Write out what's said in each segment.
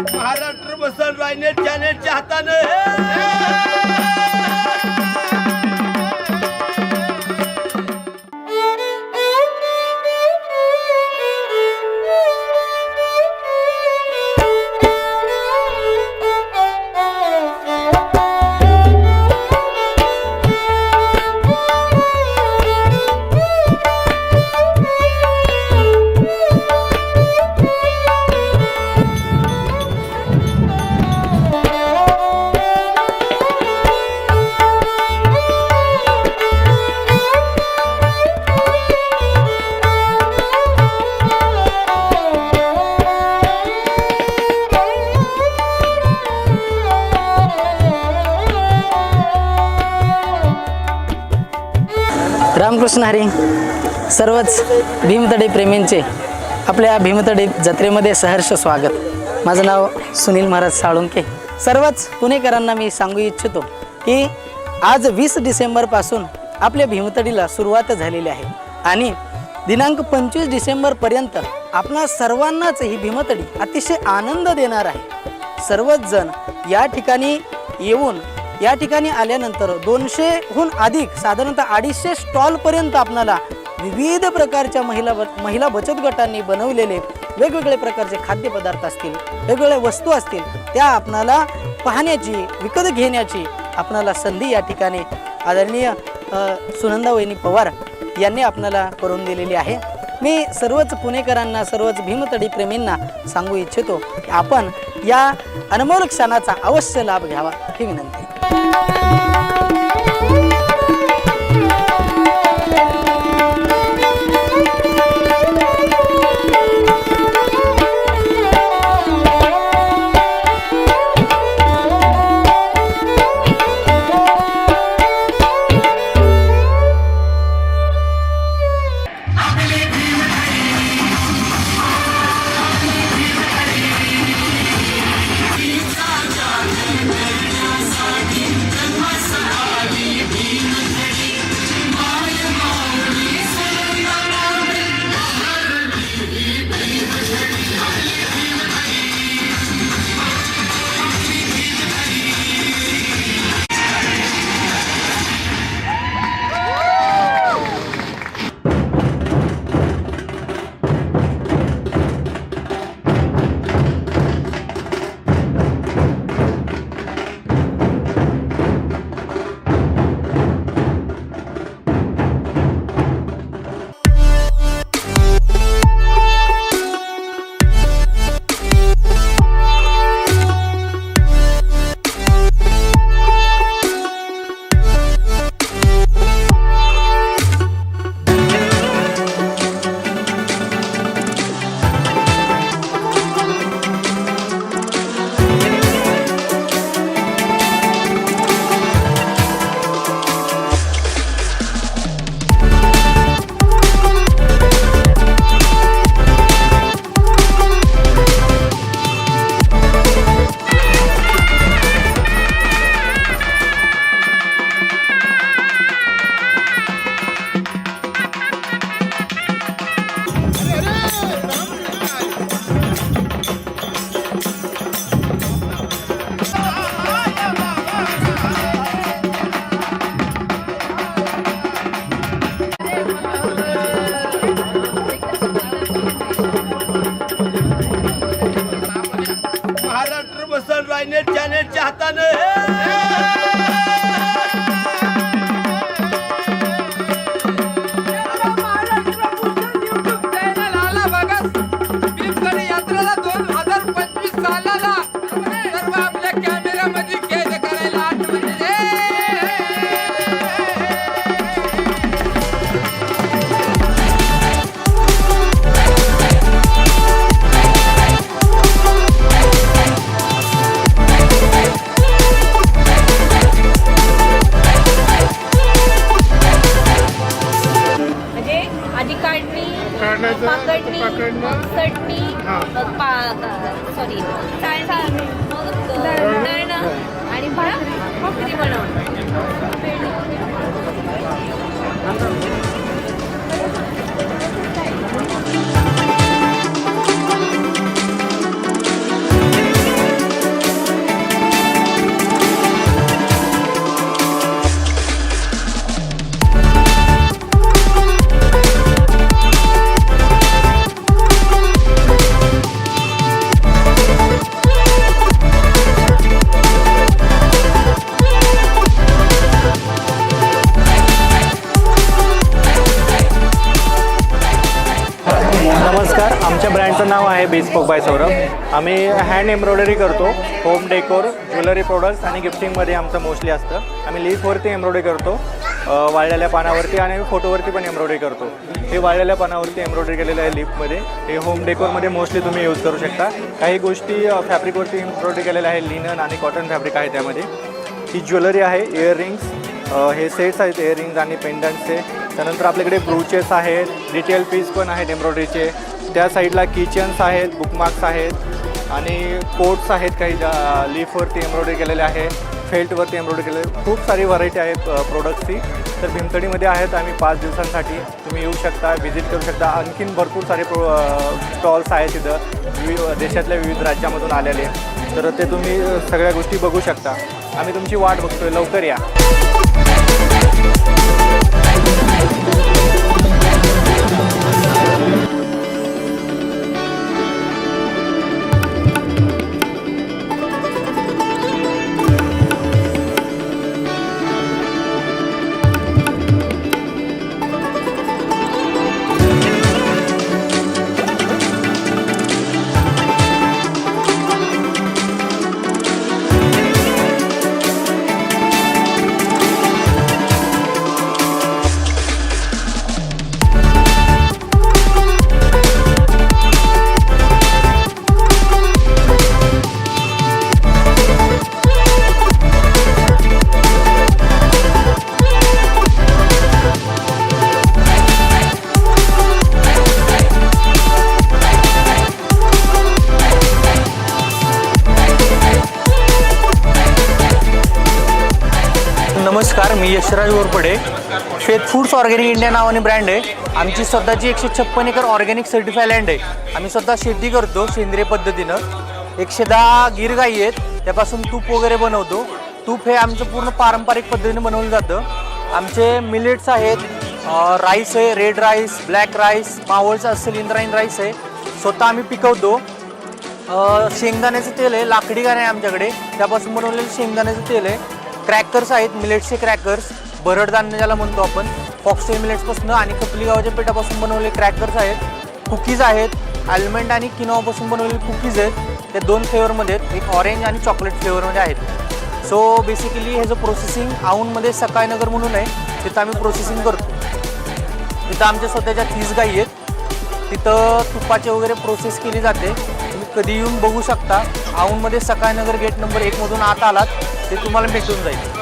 महाराष्ट्र बसल रायनेट चॅनेलच्या हाताने रामकृष्ण हरी. सर्वच भीमतडे प्रेमींचे आपल्या भीमतडे जत्रेमध्ये सहर्ष स्वागत. माझं नाव सुनील महाराज साळुंके. सर्वच पुणेकरांना मी सांगू इच्छितो की आज 20 डिसेंबरपासून आपल्या भीमतडीला सुरुवात झालेली आहे आणि दिनांक 25 डिसेंबरपर्यंत आपणा सर्वांनाच ही भीमतडी अतिशय आनंद देणार आहे. सर्वच जण या ठिकाणी येऊन या ठिकाणी आल्यानंतर 200हून अधिक साधारणतः 250 स्टॉलपर्यंत आपणाला विविध प्रकारच्या महिला बचत गटांनी बनवलेले वेगवेगळे प्रकारचे खाद्यपदार्थ असतील, वेगवेगळ्या वस्तू असतील, त्या आपणाला पाहण्याची, विकत घेण्याची आपणाला संधी या ठिकाणी आदरणीय सुनंदा वहिनी पवार यांनी आपणाला करून दिलेली आहे. मी सर्वच पुणेकरांना, सर्वच भीमतडी प्रेमींना सांगू इच्छितो की आपण या अनमोल क्षणाचा अवश्य लाभ घ्यावा ही विनंती. महाराष्ट्र बसल रायनेट चॅनेलच्या हाताने चटणी सॉरी दळणं आणि भाकरी बनवणं. Bespoke by Saurabh. आम्ही हँड एम्ब्रॉयडरी करतो. होम डेकोर, ज्वेलरी प्रोडक्ट्स आणि गिफ्टिंगमध्ये आमचं मोस्टली असतं. आम्ही लीफवरती एम्ब्रॉयडरी करतो, वाळलेल्या पानावरती, आणि फोटोवरती पण एम्ब्रॉयडरी करतो. हे वाळलेल्या पानावरती एम्ब्रॉयडरी केलेलं आहे लीफमध्ये. हे होम डेकोरमध्ये मोस्टली तुम्ही यूज करू शकता. काही गोष्टी फॅब्रिकवरती एम्ब्रॉयडरी केलेल्या आहे, लिनन आणि कॉटन फॅब्रिक आहे त्यामध्ये. ही ज्वेलरी आहे, इयररिंग्स, हे सेट्स आहेत इयररिंग्स आणि पेंडंट्सचे. त्यानंतर आपल्याकडे ब्रूचेस आहेत, डिटेल पीस पण आहेत एम्ब्रॉयडरीचे. त्या साईडला किचन्स आहेत, बुकमार्क्स आहेत आणि कोट्स आहेत, काही लीफवरती एम्ब्रॉयडरी केलेले आहे, फेल्टवरती एम्ब्रॉयडरी केलेले. खूप सारी व्हरायटी आहे प्रोडक्ट्सची. तर भीमतडीमध्ये आहेत आम्ही 5 दिवसांसाठी. तुम्ही येऊ शकता, व्हिजिट करू शकता. आणखीन भरपूर सारे स्टॉल्स आहेत तिथं, देशातल्या विविध राज्यामधून आलेले. तर ते तुम्ही सगळ्या गोष्टी बघू शकता. आम्ही तुमची वाट बघतोय, लवकर या. नमस्कार, मी यशराज वरपडे. श्वेत फूड्स ऑर्गॅनिक इंडिया नावाने ब्रँड आहे. आमची स्वतःची 156 एकर ऑर्गॅनिक सर्टिफाय लँड आहे. आम्ही स्वतः शेती करतो सेंद्रिय पद्धतीनं. 110 गीर गाई आहेत, त्यापासून तूप वगैरे बनवतो. तूप हे आमचं पूर्ण पारंपरिक पद्धतीने बनवलं जातं. आमचे मिलेट्स आहेत, राईस आहे, रेड राईस, ब्लॅक राईस, मावळचं असेल इंद्रायणी राईस आहे, स्वतः आम्ही पिकवतो. शेंगदाण्याचं तेल आहे, लाकडी गाणे आहे आमच्याकडे, त्यापासून बनवलेलं शेंगदाण्याचं तेल आहे. क्रॅकर्स आहेत, मिलेट्सचे क्रॅकर्स, भरडधान्य ज्याला म्हणतो आपण, फॉक्सटेल मिलेट्सपासून आणि खपली गव्हाच्या पिठापासून बनवलेले क्रॅकर्स आहेत. कुकीज आहेत, आल्मंड आणि किनोवापासून बनवलेले कुकीज आहेत. ते 2 फ्लेवरमध्ये आहेत, एक ऑरेंज आणि चॉकलेट फ्लेवरमध्ये आहेत. सो बेसिकली ह्याचं प्रोसेसिंग औंधमध्ये सकाळनगर म्हणून आहे, तिथं आम्ही प्रोसेसिंग करतो. तिथं आमच्या स्वतःच्या 30 गाई आहेत. तिथं तुपाचे वगैरे प्रोसेस केली जाते. तुम्ही कधी येऊन बघू शकता. औंधमध्ये सकाळनगर गेट नंबर 1 मधून आत आलात ते तुम्हाला भेटून जाईल.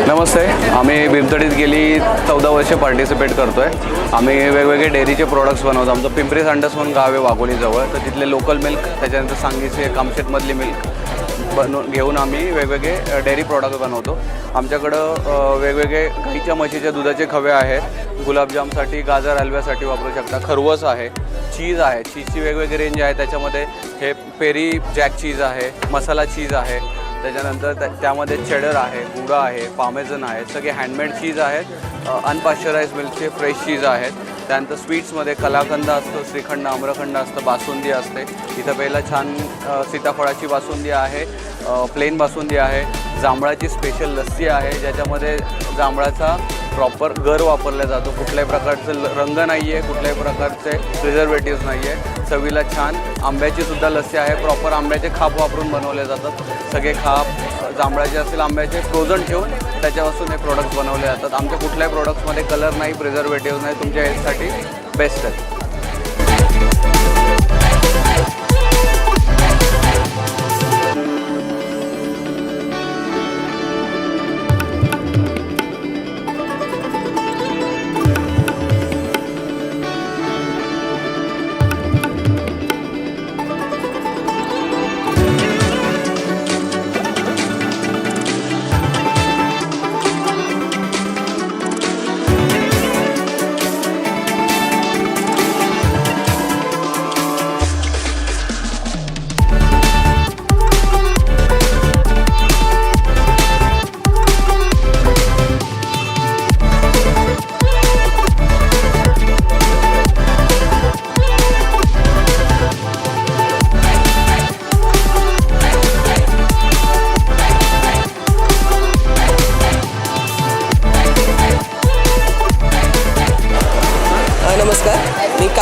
नमस्ते. आम्ही भीमतडीत गेली 14 वर्षे पार्टिसिपेट करतो आहे. आम्ही वेगवेगळे डेअरीचे प्रोडक्ट्स बनवतो. आमचं पिंपरी सांडस म्हणून गाव आहे वाघोलीजवळ, तर तिथले लोकल मिल्क, त्याच्यानंतर सांगलीचे कामशेतमधली मिल्क घेऊन आम्ही वेगवेगळे डेअरी प्रॉडक्ट बनवतो. आमच्याकडं वेगवेगळे गाईच्या म्हशीच्या दुधाचे खवे आहेत. गुलाबजामसाठी, गाजर हलव्यासाठी वापरू शकता. खरवस आहे, चीज आहे, चीजची वेगवेगळी रेंज आहे. त्याच्यामध्ये हे पेरी जॅक चीज आहे, मसाला चीज आहे, त्याच्यानंतर त्यामध्ये चेडर आहे, गुडा आहे, पामेझन आहे, सगळे हँडमेड चीज आहेत. अनपाश्चराइज मिल्कचे फ्रेश चीज आहेत. त्यानंतर स्वीट्समध्ये कलाकंद असतो, श्रीखंड, आम्रखंड असतं, बासुंदी असते. इथं पहिला छान सीताफळाची बासुंदी आहे, प्लेन बासुंदी आहे, जांभळाची स्पेशल लस्सी आहे, ज्याच्यामध्ये जांभळाचा प्रॉपर गर वापरला जातो. कुठल्याही प्रकारचं रंग नाही आहे, कुठल्याही प्रकारचे प्रिझर्वेटिव्स नाही आहे. चवीला छान. आंब्याची सुद्धा लस्सी आहे, प्रॉपर आंब्याचे खाप वापरून बनवले जातात. सगळे खाप जांभळाचे असतील आंब्याचे फ्रोझन ठेवून त्याच्यापासून हे प्रोडक्ट्स बनवले जातात. आमच्या कुठल्याही प्रोडक्ट्समध्ये कलर नाही, प्रिझर्वेटिव्ह नाही. तुमच्या हेल्थसाठी बेस्ट आहे.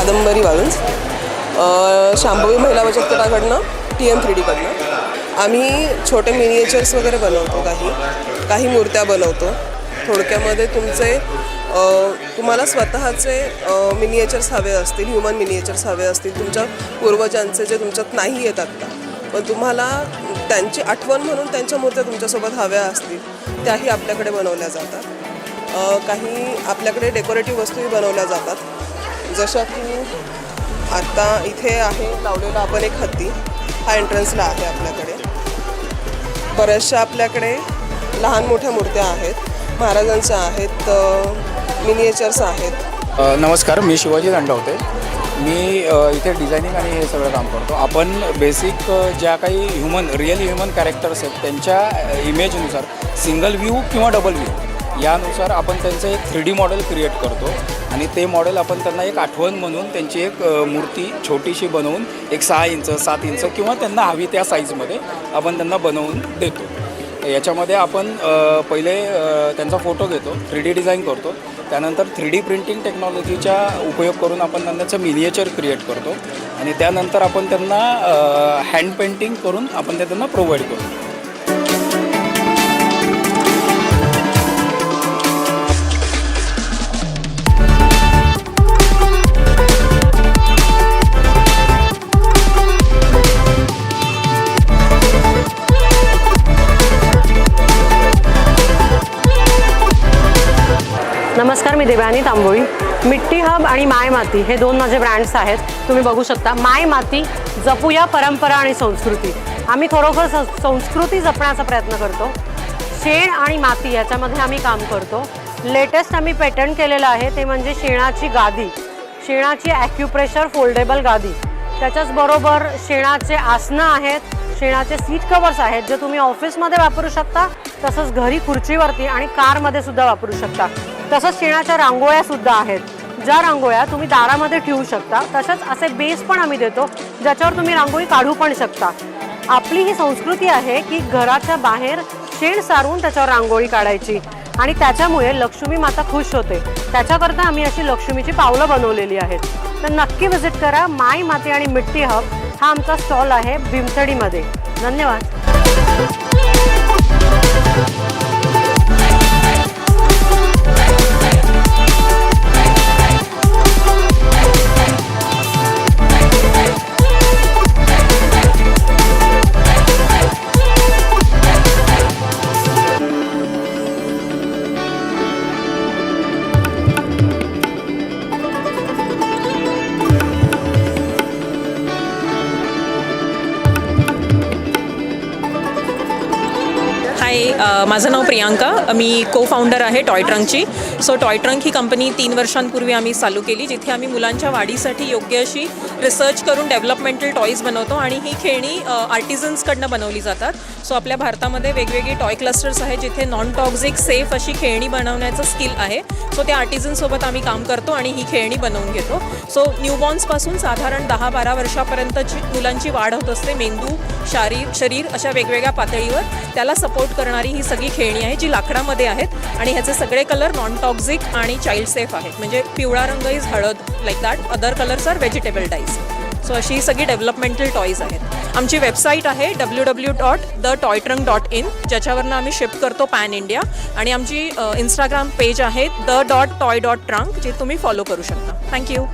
कादंबरी वाळुंज, शांभवी महिला बचत गटाकडनं TM3Dकडनं. आम्ही छोटे मिनिएचर्स वगैरे बनवतो, काही मूर्त्या बनवतो. थोडक्यामध्ये तुम्हाला स्वतःचे मिनिएचर्स हवे असतील, ह्युमन मिनिएचर्स हवे असतील, तुमच्या पूर्वजांचे जे तुमच्यात नाही आहेत आत्ता, पण तुम्हाला त्यांची आठवण म्हणून त्यांच्या मूर्त्या तुमच्यासोबत हव्या असतील, त्याही आपल्याकडे बनवल्या जातात. काही आपल्याकडे डेकोरेटिव्ह वस्तूही बनवल्या जातात, जशा की आता इथे आहे लावलेला आपण एक हत्ती, हा एंट्रन्सला आहे आपल्याकडे. बऱ्याचशा आपल्याकडे लहान मोठ्या मूर्त्या आहेत, महाराजांच्या आहेत, मिनिएचर्स आहेत. नमस्कार, मी शिवाजी दंडवते. मी इथे डिझायनिंग आणि हे सगळं काम करतो. आपण बेसिक ज्या काही रिअल ह्युमन कॅरेक्टर्स आहेत त्यांच्या इमेजनुसार सिंगल व्ह्यू किंवा डबल व्ह्यू यानुसार आपण त्यांचं एक 3D मॉडेल क्रिएट करतो आणि ते मॉडेल आपण त्यांना एक आठवण म्हणून त्यांची एक मूर्ती छोटीशी बनवून एक 6 इंच 7 इंच किंवा त्यांना हवी त्या साईजमध्ये आपण त्यांना बनवून देतो. याच्यामध्ये आपण पहिले त्यांचा फोटो घेतो, 3D डिझाईन करतो, त्यानंतर 3D प्रिंटिंग टेक्नॉलॉजीचा उपयोग करून आपण त्यांचं मिनिएचर क्रिएट करतो आणि त्यानंतर आपण त्यांना हँड पेंटिंग करून आपण ते त्यांना प्रोव्हाइड करतो. नमस्कार, मी देवयानी तांबोळी. मिट्टी हब आणि माय माती हे 2 माझे ब्रँड्स आहेत. तुम्ही बघू शकता. माय माती, जपूया परंपरा आणि संस्कृती. आम्ही खरोखर संस्कृती जपण्याचा प्रयत्न करतो. शेण आणि माती याच्यामध्ये आम्ही काम करतो. लेटेस्ट आम्ही पेटंट केलेलं आहे ते म्हणजे शेणाची गादी, शेणाची ॲक्युप्रेशर फोल्डेबल गादी. त्याच्याचबरोबर शेणाचे आसनं आहेत, शेणाचे सीट कवर्स आहेत जे तुम्ही ऑफिसमध्ये वापरू शकता, तसंच घरी खुर्चीवरती आणि कारमध्ये सुद्धा वापरू शकता. तसंच शेणाच्या रांगोळ्यासुद्धा आहेत, ज्या रांगोळ्या तुम्ही दारामध्ये ठेवू शकता. तसंच असे बेस पण आम्ही देतो ज्याच्यावर तुम्ही रांगोळी काढू पण शकता. आपली ही संस्कृती आहे की घराच्या बाहेर शेण सारून त्याच्यावर रांगोळी काढायची आणि त्याच्यामुळे लक्ष्मी माता खुश होते. त्याच्याकरता आम्ही अशी लक्ष्मीची पावलं बनवलेली आहेत. तर नक्की व्हिजिट करा. माय माती आणि मिट्टी हब हा आमचा स्टॉल आहे भीमथडीमध्ये. धन्यवाद. माझं नाव प्रियांका. मी को फाउंडर आहे टॉय ट्रंकची. सो टॉय ट्रंक ही कंपनी 3 वर्षांपूर्वी आम्ही चालू केली, जिथे आम्ही मुलांच्या वाढीसाठी योग्य अशी रिसर्च करून डेव्हलपमेंटल टॉईज बनवतो आणि ही खेळणी आर्टिझन्सकडनं बनवली जातात. सो आपल्या भारतामध्ये वेगवेगळे टॉय क्लस्टर्स आहेत जिथे नॉन टॉक्झिक सेफ अशी खेळणी बनवण्याचं स्किल आहे. सो त्या आर्टिझन्ससोबत आम्ही काम करतो आणि ही खेळणी बनवून घेतो. सो न्यूबॉर्न्सपासून साधारण 10-12 वर्षापर्यंतची मुलांची वाढ होत असते. मेंदू, शरीर अशा वेगवेगळ्या पातळीवर त्याला सपोर्ट करणारी ही सगळी खेळणी आहे जी लाकडामध्ये आहेत आणि ह्याचे सगळे कलर नॉन टॉक्झिक आणि चाइल्ड सेफ आहेत. म्हणजे पिवळा रंग इज हळद, like that. Other colours are vegetable dyes. So अशी ही सगळी डेव्हलपमेंटल टॉईज आहेत. आमची वेबसाईट आहे www.thetoytrunk.in, ज्याच्यावरनं आम्ही शिफ्ट करतो पॅन इंडिया. आणि आमची इंस्टाग्राम पेज आहे the.toy.trunk, जे तुम्ही फॉलो करू शकता. थँक्यू.